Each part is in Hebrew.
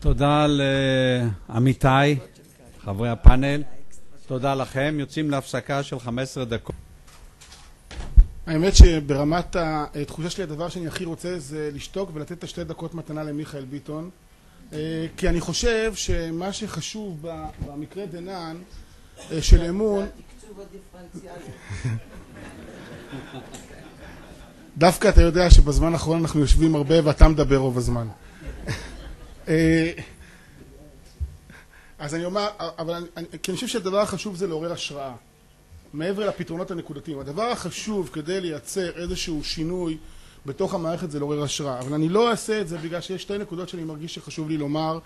תודה לעמיתי, חברי הפאנל. תודה לכם. יוצאים להפסקה של 15 דקות. האמת שברמת התחושה שלי הדבר שאני הכי רוצה זה לשתוק ולתת את 2 דקות מתנה למיכאל ביטון, כי אני חושב שמה שחשוב במקרה דנן של אמון, דווקא אתה יודע שבזמן האחרון אנחנו יושבים הרבה ואתה מדבר רוב הזמן. אז אני אומר, כי אני חושב שהדבר החשוב זה לעורר השראה מעבר לפתרונות הנקודתיים. הדבר החשוב כדי לייצר איזשהו שינוי בתוך המערכת זה לעורר השראה, אבל אני לא אעשה את זה בגלל שיש 2 נקודות שאני מרגיש שחשוב לי לומר,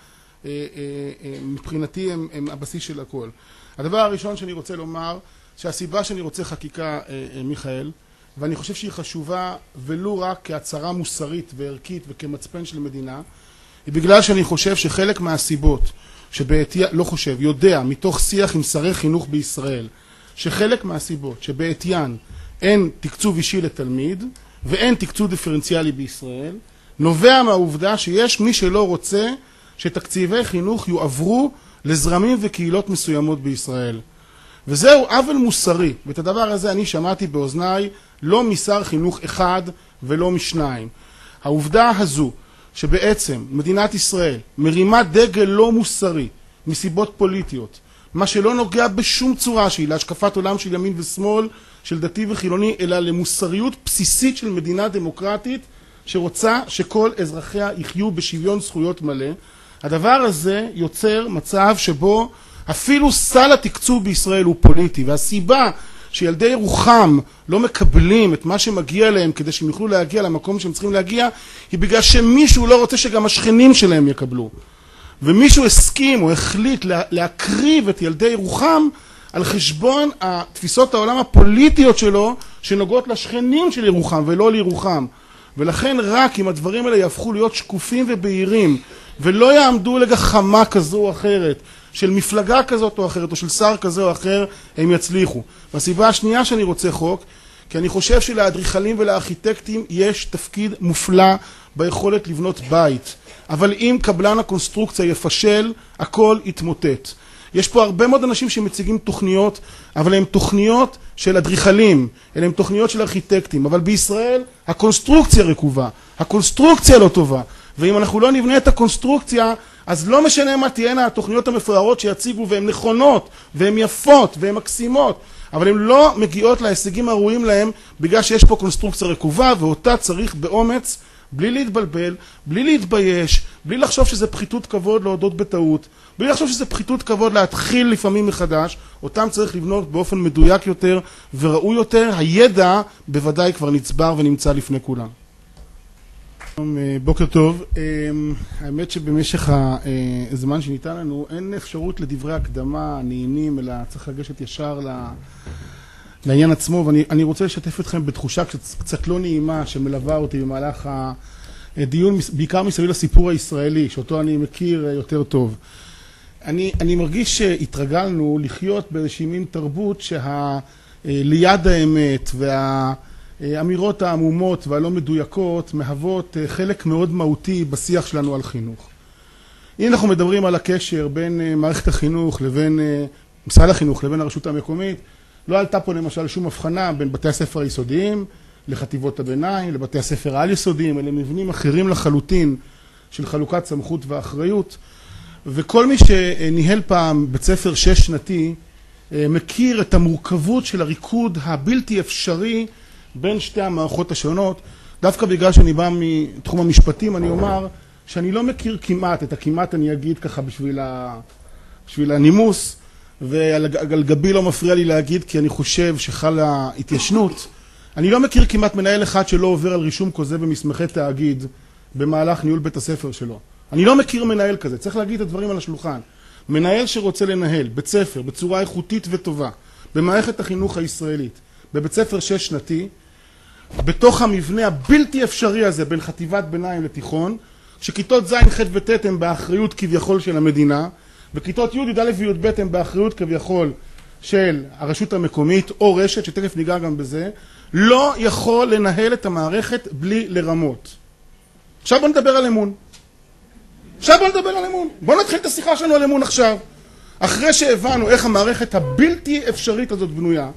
מבחינתי הם הבסיס של הכל. הדבר הראשון שאני רוצה לומר, שהסיבה שאני רוצה חקיקה, מיכאל, ואני חושב שהיא חשובה ולו רק כהצהרה מוסרית וערכית וכמצפן של מדינה, היא בגלל שאני חושב שחלק מהסיבות לא חושב, יודע מתוך שיח עם שרי חינוך בישראל, שחלק מהסיבות שבעטיין אין תקצוב אישי לתלמיד ואין תקצוב דיפרנציאלי בישראל, נובע מהעובדה שיש מי שלא רוצה שתקציבי חינוך יועברו לזרמים וקהילות מסוימות בישראל. וזהו עוול מוסרי, ואת הדבר הזה אני שמעתי באוזניי לא משר חינוך אחד ולא משניים. העובדה הזו שבעצם מדינת ישראל מרימה דגל לא מוסרי מסיבות פוליטיות, מה שלא נוגע בשום צורה שהיא להשקפת עולם של ימין ושמאל, של דתי וחילוני, אלא למוסריות בסיסית של מדינה דמוקרטית שרוצה שכל אזרחיה יחיו בשוויון זכויות מלא. הדבר הזה יוצר מצב שבו אפילו סל התקצוב בישראל הוא פוליטי, והסיבה שילדי ירוחם לא מקבלים את מה שמגיע להם כדי שהם יוכלו להגיע למקום שהם צריכים להגיע, היא בגלל שמישהו לא רוצה שגם השכנים שלהם יקבלו. ומישהו הסכים או החליט להקריב את ילדי ירוחם על חשבון תפיסות העולם הפוליטיות שלו שנוגעות לשכנים של ירוחם ולא לירוחם. ולכן רק אם הדברים האלה יהפכו להיות שקופים ובהירים ולא יעמדו לגחמה כזו או אחרת של מפלגה כזאת או אחרת או של שר כזה או אחר, הם יצליחו. והסיבה השנייה שאני רוצה חוק, כי אני חושב שלאדריכלים ולארכיטקטים יש תפקיד מופלא ביכולת לבנות בית, אבל אם קבלן הקונסטרוקציה יפשל, הכל יתמוטט. יש פה הרבה מאוד אנשים שמציגים תוכניות, אבל הן תוכניות של אדריכלים, אלה הן תוכניות של ארכיטקטים, אבל בישראל הקונסטרוקציה רקובה, הקונסטרוקציה לא טובה, ואם אנחנו לא נבנה את הקונסטרוקציה, אז לא משנה מה תהיינה התוכניות המפוארות שיציגו, והן נכונות, והן יפות, והן מקסימות, אבל הן לא מגיעות להישגים הראויים להם, בגלל שיש פה קונסטרוקציה רקובה, ואותה צריך באומץ, בלי להתבלבל, בלי להתבייש, בלי לחשוב שזה פחיתות כבוד להודות בטעות, בלי לחשוב שזה פחיתות כבוד להתחיל לפעמים מחדש, אותם צריך לבנות באופן מדויק יותר וראוי יותר. הידע בוודאי כבר נצבר ונמצא לפני כולם. בוקר טוב. האמת שבמשך הזמן שניתן לנו אין אפשרות לדברי הקדמה נעימים, אלא צריך לגשת ישר לעניין עצמו, ואני רוצה לשתף אתכם בתחושה קצת לא נעימה שמלווה אותי במהלך הדיון, בעיקר מסביב לסיפור הישראלי, שאותו אני מכיר יותר טוב. אני מרגיש שהתרגלנו לחיות באיזושהי מין תרבות ליד האמת והאמירות העמומות והלא מדויקות מהוות חלק מאוד מהותי בשיח שלנו על חינוך. אם אנחנו מדברים על הקשר בין מערכת החינוך לבין משרד החינוך לבין הרשות המקומית, לא עלתה פה למשל שום הבחנה בין בתי הספר היסודיים לחטיבות הביניים, לבתי הספר העל-יסודיים, אלה מבנים אחרים לחלוטין של חלוקת סמכות ואחריות, וכל מי שניהל פעם בית ספר 6 שנתי מכיר את המורכבות של הריקוד הבלתי אפשרי בין שתי המערכות השונות. דווקא בגלל שאני בא מתחום המשפטים, אני אומר שאני לא מכיר כמעט, את הכמעט אני אגיד ככה בשביל הנימוס, ועל גבי לא מפריע לי להגיד כי אני חושב שחלה התיישנות. אני לא מכיר כמעט מנהל אחד שלא עובר על רישום כוזב במסמכי תאגיד במהלך ניהול בית הספר שלו. אני לא מכיר מנהל כזה, צריך להגיד את הדברים על השולחן. מנהל שרוצה לנהל בית ספר בצורה איכותית וטובה במערכת החינוך הישראלית, בבית ספר 6 שנתי, בתוך המבנה הבלתי אפשרי הזה בין חטיבת ביניים לתיכון, שכיתות ז', ח' וט' הם באחריות כביכול של המדינה, וכיתות י', י"א וי"ב הם באחריות כביכול של הרשות המקומית או רשת, שתכף ניגע גם בזה, לא יכול לנהל את המערכת בלי לרמות. עכשיו בוא נדבר על אמון. עכשיו בוא נדבר על אמון. בוא נתחיל את השיחה שלנו על אמון עכשיו. אחרי שהבנו איך המערכת הבלתי אפשרית הזאת בנויה,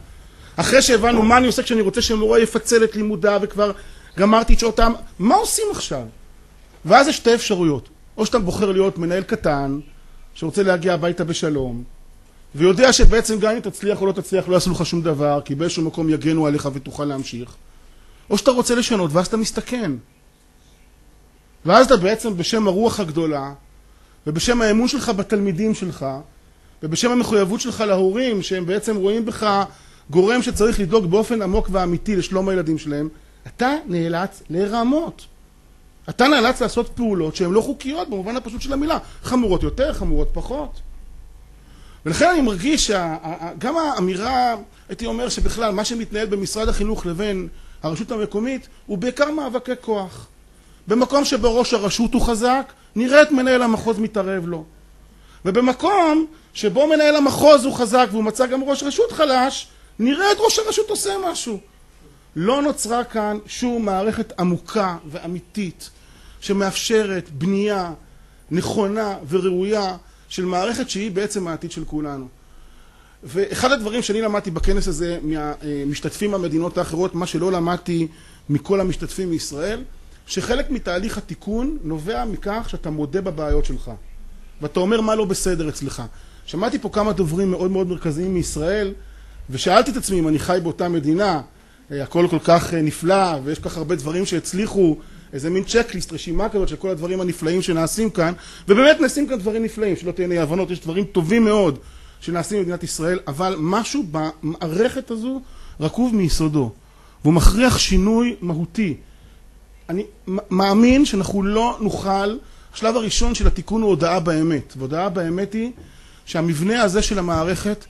אחרי שהבנו מה אני עושה כשאני רוצה שמורה יפצל את לימודיו וכבר גמרתי את שעותם, מה עושים עכשיו? ואז יש שתי אפשרויות. או שאתה בוחר להיות מנהל קטן, שרוצה להגיע הביתה בשלום, ויודע שבעצם גם אם תצליח או לא תצליח לא יעשו לך שום דבר, כי באיזשהו מקום יגנו עליך ותוכל להמשיך. או שאתה רוצה לשנות ואז אתה מסתכן. ואז אתה בעצם בשם הרוח הגדולה, ובשם האמון שלך בתלמידים שלך, ובשם המחויבות שלך להורים, שהם בעצם רואים בך גורם שצריך לדאוג באופן עמוק ואמיתי לשלום הילדים שלהם, אתה נאלץ להירמות. אתה נאלץ לעשות פעולות שהן לא חוקיות במובן הפשוט של המילה. חמורות יותר, חמורות פחות. ולכן אני מרגיש שגם האמירה, הייתי אומר שבכלל מה שמתנהל במשרד החינוך לבין הרשות המקומית, הוא בעיקר מאבקי כוח. במקום שבו ראש הרשות הוא חזק, נראה את מנהל המחוז מתערב לו. ובמקום שבו מנהל המחוז הוא חזק והוא מצא גם ראש רשות חלש, נראה את ראש הרשות עושה משהו. לא נוצרה כאן שום מערכת עמוקה ואמיתית שמאפשרת בנייה נכונה וראויה של מערכת שהיא בעצם העתיד של כולנו. ואחד הדברים שאני למדתי בכנס הזה מהמשתתפים במדינות האחרות, מה שלא למדתי מכל המשתתפים מישראל, שחלק מתהליך התיקון נובע מכך שאתה מודה בבעיות שלך. ואתה אומר מה לא בסדר אצלך. שמעתי פה כמה דוברים מאוד מאוד מרכזיים מישראל, ושאלתי את עצמי אם אני חי באותה מדינה, הכל כל כך נפלא, ויש כך הרבה דברים שהצליחו, איזה מין צ'קליסט, רשימה כזאת של כל הדברים הנפלאים שנעשים כאן, ובאמת נעשים כאן דברים נפלאים, שלא תהיינה הבנות, יש דברים טובים מאוד שנעשים במדינת ישראל, אבל משהו במערכת הזו רקוב מיסודו, והוא מכריח שינוי מהותי. אני מאמין שאנחנו לא נוכל, השלב הראשון של התיקון הוא הודעה באמת, והודעה באמת היא שהמבנה הזה של המערכת,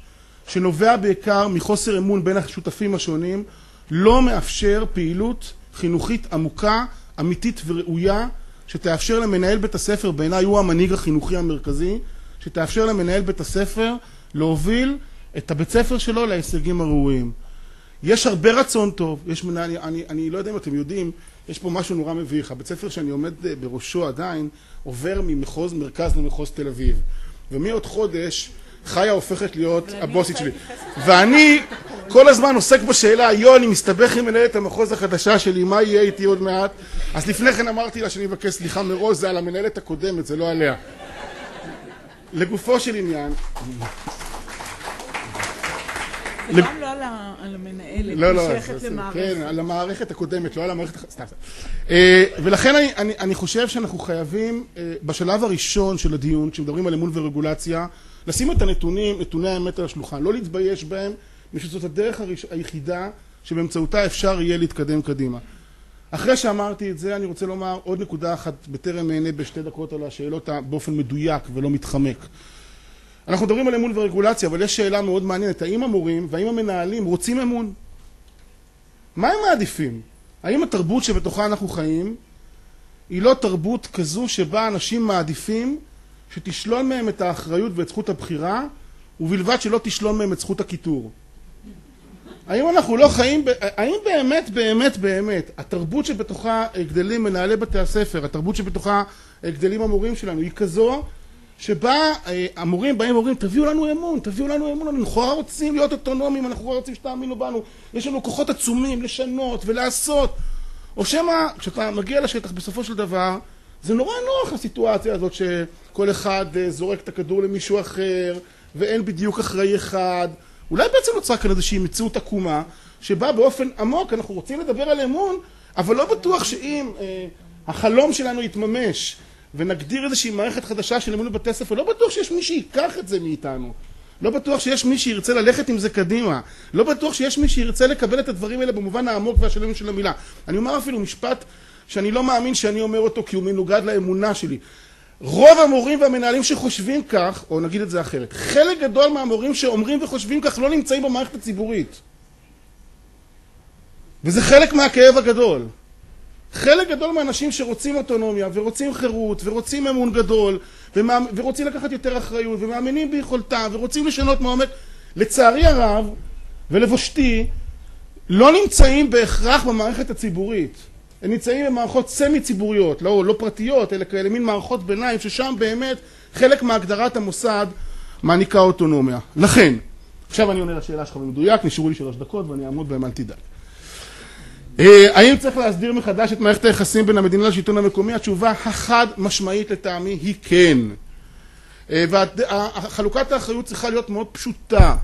שנובע בעיקר מחוסר אמון בין השותפים השונים, לא מאפשר פעילות חינוכית עמוקה, אמיתית וראויה, שתאפשר למנהל בית הספר, בעיניי הוא המנהיג החינוכי המרכזי, שתאפשר למנהל בית הספר להוביל את הבית ספר שלו להישגים הראויים. יש הרבה רצון טוב, אני לא יודע אם אתם יודעים, יש פה משהו נורא מביך. הבית ספר שאני עומד בראשו עדיין עובר ממחוז מרכז למחוז תל אביב. ומעוד חודש חיה הופכת להיות הבוסית שלי. ואני כל הזמן עוסק בשאלה, אני מסתבך עם מנהלת המחוז החדשה שלי, מה יהיה איתי עוד מעט? אז לפני כן אמרתי לה שאני מבקש סליחה מראש, זה על המנהלת הקודמת, זה לא עליה. לגופו של עניין... זה גם לא על המנהלת, היא שייכת למערכת. כן, על המערכת הקודמת, לא על המערכת... סתם. ולכן אני חושב שאנחנו חייבים, בשלב הראשון של הדיון, כשמדברים על אמון ורגולציה, לשים את הנתונים, נתוני האמת על השולחן, לא להתבייש בהם, משזאת הדרך היחידה שבאמצעותה אפשר יהיה להתקדם קדימה. אחרי שאמרתי את זה, אני רוצה לומר עוד נקודה אחת, בטרם מענה בשתי דקות על השאלות באופן מדויק ולא מתחמק. אנחנו מדברים על אמון ורגולציה, אבל יש שאלה מאוד מעניינת, האם המורים והאם המנהלים רוצים אמון? מה הם מעדיפים? האם התרבות שבתוכה אנחנו חיים היא לא תרבות כזו שבה אנשים מעדיפים שתשלול מהם את האחריות ואת זכות הבחירה, ובלבד שלא תשלול מהם את זכות הכיתור? האם אנחנו לא חיים, האם באמת, התרבות שבתוכה גדלים מנהלי בתי הספר, התרבות שבתוכה גדלים המורים שלנו, היא כזו שבה המורים באים ואומרים, תביאו לנו אמון, אנחנו רוצים להיות אוטונומיים, אנחנו רוצים שתאמינו בנו, יש לנו כוחות עצומים לשנות ולעשות. או שמה, כשאתה מגיע לשטח בסופו של דבר, זה נורא נוח הסיטואציה הזאת שכל אחד זורק את הכדור למישהו אחר, ואין בדיוק אחראי אחד. אולי בעצם נוצרה כאן איזושהי מציאות עקומה, שבה באופן עמוק אנחנו רוצים לדבר על אמון, אבל לא בטוח שאם החלום שלנו יתממש, ונגדיר איזושהי מערכת חדשה של אמון בבתי ספר, לא בטוח שיש מי שיקח את זה מאיתנו. לא בטוח שיש מי שירצה ללכת עם זה קדימה. לא בטוח שיש מי שירצה לקבל את הדברים האלה במובן העמוק והשלם של המילה. אני אומר אפילו משפט שאני לא מאמין שאני אומר אותו כי הוא מנוגד לאמונה שלי. רוב המורים והמנהלים שחושבים כך, או נגיד את זה אחרת, חלק גדול מהמורים שאומרים וחושבים כך לא נמצאים במערכת הציבורית. וזה חלק מהכאב הגדול. חלק גדול מהאנשים שרוצים אוטונומיה ורוצים חירות ורוצים אמון גדול ורוצים לקחת יותר אחריות ומאמינים ביכולתם ורוצים לשנות מעומק, לצערי הרב ולבושתי, לא נמצאים בהכרח במערכת הציבורית. הם נמצאים במערכות סמי-ציבוריות, לא פרטיות, אלא כאלה מין מערכות ביניים, ששם באמת חלק מהגדרת המוסד מעניקה אוטונומיה. לכן, עכשיו אני עונה לשאלה שלך במדויק, נשארו לי 3 דקות ואני אעמוד בהם, אל תדאג. האם צריך להסדיר מחדש את מערכת היחסים בין המדינה לשלטון המקומי? התשובה החד משמעית לטעמי היא כן. וחלוקת האחריות צריכה להיות מאוד פשוטה.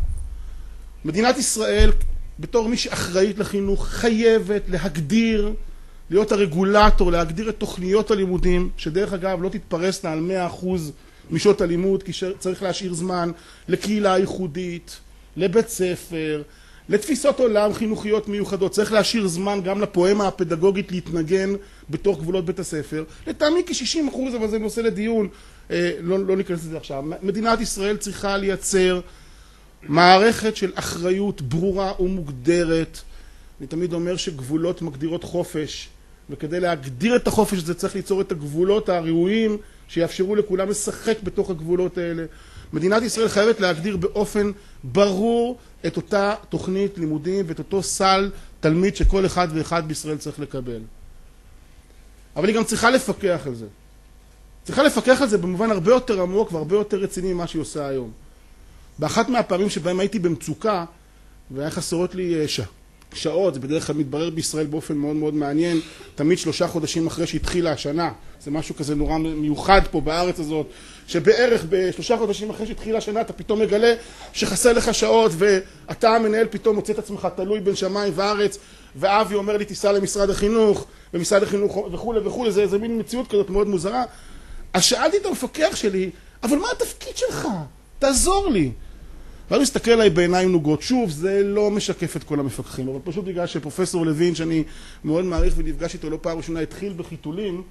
מדינת ישראל, בתור מי שאחראית לחינוך, חייבת להגדיר, להיות הרגולטור, להגדיר את תוכניות הלימודים, שדרך אגב לא תתפרסנה על 100% משעות הלימוד, כי צריך להשאיר זמן לקהילה ייחודית, לבית ספר, לתפיסות עולם חינוכיות מיוחדות. צריך להשאיר זמן גם לפואמה הפדגוגית להתנגן בתוך גבולות בית הספר. לטעמי כ-60%, אבל זה נושא לדיון, לא ניכנס לזה עכשיו. מדינת ישראל צריכה לייצר מערכת של אחריות ברורה ומוגדרת. אני תמיד אומר שגבולות מגדירות חופש, וכדי להגדיר את החופש הזה צריך ליצור את הגבולות הראויים שיאפשרו לכולם לשחק בתוך הגבולות האלה. מדינת ישראל חייבת להגדיר באופן ברור את אותה תוכנית לימודים ואת אותו סל תלמיד שכל אחד ואחד בישראל צריך לקבל. אבל היא גם צריכה לפקח על זה. צריכה לפקח על זה במובן הרבה יותר עמוק והרבה יותר רציני ממה שהיא עושה היום. באחת מהפעמים שבהם הייתי במצוקה והיה חסרות לי שעות, זה בדרך כלל מתברר בישראל באופן מאוד מאוד מעניין, תמיד 3 חודשים אחרי שהתחילה השנה, זה משהו כזה נורא מיוחד פה בארץ הזאת, שבערך ב3 חודשים אחרי שהתחילה השנה אתה פתאום מגלה שחסר לך שעות, ואתה המנהל פתאום מוצא את עצמך תלוי בין שמיים וארץ, ואבי אומר לי תיסע למשרד החינוך, ומשרד החינוך וכו' וכו', זה מין מציאות כזאת מאוד מוזרה. אז שאלתי את המפקח שלי, אבל מה התפקיד שלך? תעזור לי. ואז מסתכל עליי בעיניים נוגות. שוב, זה לא משקף את כל המפקחים, אבל פשוט בגלל שפרופסור לוין, שאני מאוד מעריך ונפגש איתו לא פעם ראשונה, התחיל בחיתולים,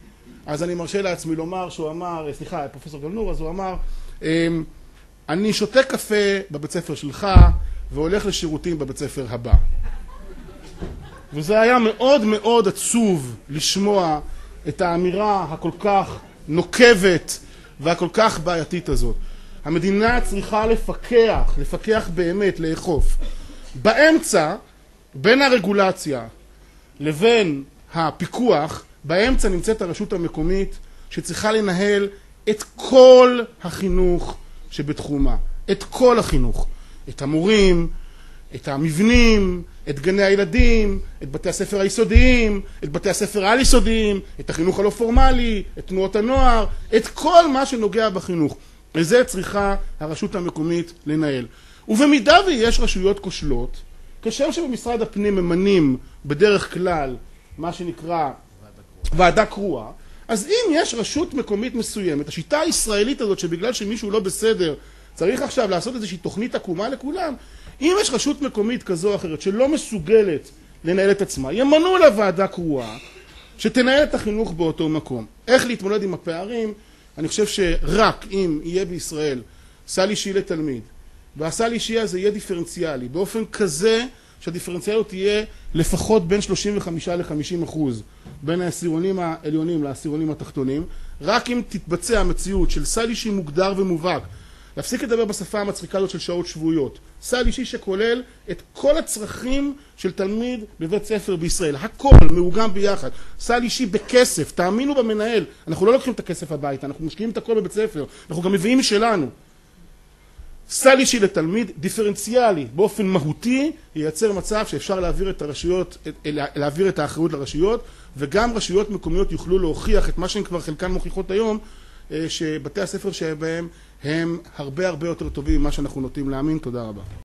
אז אני מרשה לעצמי לומר שהוא אמר, סליחה, פרופסור גלנור, אז הוא אמר, אני שותה קפה בבית ספר שלך, והולך לשירותים בבית ספר הבא. וזה היה מאוד מאוד עצוב לשמוע את האמירה הכל כך נוקבת והכל כך בעייתית הזאת. המדינה צריכה לפקח באמת, לאכוף. באמצע, בין הרגולציה לבין הפיקוח, באמצע נמצאת הרשות המקומית שצריכה לנהל את כל החינוך שבתחומה. את כל החינוך. את המורים, את המבנים, את גני הילדים, את בתי הספר היסודיים, את בתי הספר העל-יסודיים, את החינוך הלא פורמלי, את תנועות הנוער, את כל מה שנוגע בחינוך. וזה צריכה הרשות המקומית לנהל. ובמידה ויש רשויות כושלות, כשם שבמשרד הפנים ממנים בדרך כלל מה שנקרא ועדה קרואה, אז אם יש רשות מקומית מסוימת, השיטה הישראלית הזאת שבגלל שמישהו לא בסדר צריך עכשיו לעשות איזושהי תוכנית עקומה לכולם, אם יש רשות מקומית כזו או אחרת שלא מסוגלת לנהל את עצמה, ימנו לה ועדה קרואה שתנהל את החינוך באותו מקום. איך להתמודד עם הפערים? אני חושב שרק אם יהיה בישראל סל אישי לתלמיד, והסל אישי הזה יהיה דיפרנציאלי, באופן כזה שהדיפרנציאליות תהיה לפחות בין 35 ל-50% בין העשירונים העליונים לעשירונים התחתונים, רק אם תתבצע המציאות של סל אישי מוגדר ומובהק, להפסיק לדבר בשפה המצחיקה הזאת של שעות שבועיות, סל אישי שכולל את כל הצרכים של תלמיד בבית ספר בישראל, הכל מאוגם ביחד, סל אישי בכסף, תאמינו במנהל, אנחנו לא לוקחים את הכסף הביתה, אנחנו משקיעים את הכל בבית ספר, אנחנו גם מביאים משלנו. סל אישי לתלמיד דיפרנציאלי באופן מהותי ייצר מצב שאפשר להעביר את האחריות לרשויות, וגם רשויות מקומיות יוכלו להוכיח את מה שהן כבר חלקן מוכיחות היום, שבתי הספר שבהם הם הרבה יותר טובים ממה שאנחנו נוטים להאמין. תודה רבה.